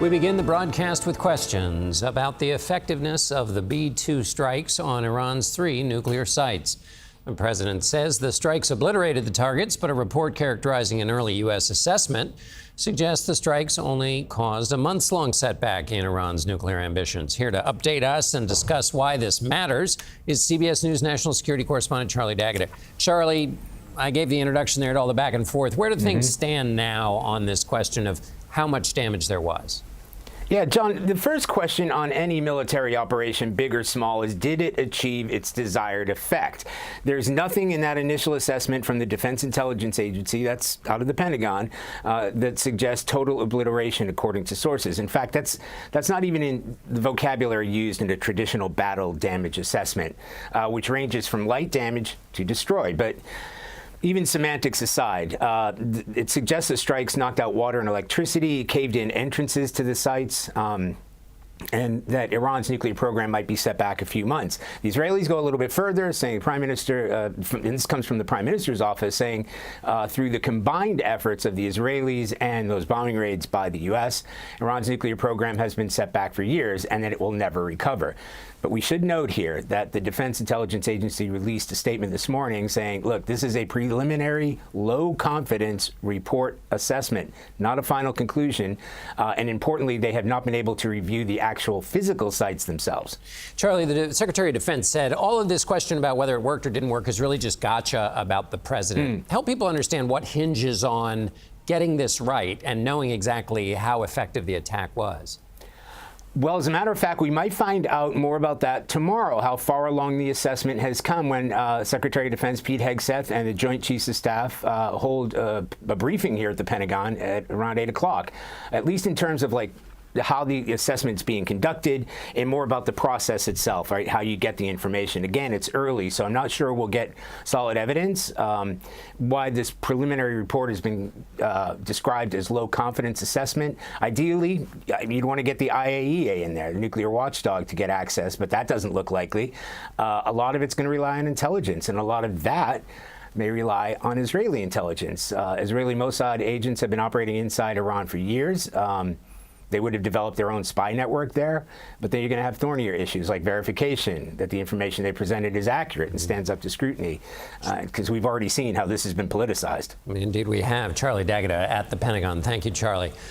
We begin the broadcast with questions about the effectiveness of the B-2 strikes on Iran's 3 nuclear sites. The president says the strikes obliterated the targets, but a report characterizing an early U.S. assessment suggests the strikes only caused a months-long setback in Iran's nuclear ambitions. Here to update us and discuss why this matters is CBS News national security correspondent Charlie D'Agata. Charlie, I gave the introduction there to all the back and forth. Where do things stand now on this question of how much damage there was? Yeah, John, the first question on any military operation, big or small, is did it achieve its desired effect? There's nothing in that initial assessment from the Defense Intelligence Agency, that's out of the Pentagon, that suggests total obliteration, according to sources. In fact, that's not even in the vocabulary used in a traditional battle damage assessment, which ranges from light damage to destroy. But even semantics aside, it suggests the strikes knocked out water and electricity, caved in entrances to the sites, and that Iran's nuclear program might be set back a few months. The Israelis go a little bit further, saying Prime Minister, and this comes from the Prime Minister's office, saying through the combined efforts of the Israelis and those bombing raids by the U.S., Iran's nuclear program has been set back for years and that it will never recover. But we should note here that the Defense Intelligence Agency released a statement this morning saying, look, this is a preliminary low-confidence report assessment, not a final conclusion. And importantly, they have not been able to review the actual physical sites themselves. Charlie, the Secretary of Defense said all of this question about whether it worked or didn't work is really just gotcha about the president. Help people understand what hinges on getting this right and knowing exactly how effective the attack was. Well, as a matter of fact, we might find out more about that tomorrow, how far along the assessment has come when Secretary of Defense Pete Hegseth and the Joint Chiefs of Staff hold a briefing here at the Pentagon at around 8 o'clock, at least in terms of how the assessment's being conducted and more about the process itself, right? How you get the information. Again, it's early, so I'm not sure we'll get solid evidence. Why this preliminary report has been described as low confidence assessment. Ideally, you'd want to get the IAEA in there, the nuclear watchdog, to get access, but that doesn't look likely. A lot of it's going to rely on intelligence, and a lot of that may rely on Israeli intelligence. Israeli Mossad agents have been operating inside Iran for years. They would have developed their own spy network there, but then you're going to have thornier issues like verification that the information they presented is accurate and stands up to scrutiny, because we've already seen how this has been politicized. Indeed we have. Charlie D'Agata at the Pentagon. Thank you, Charlie.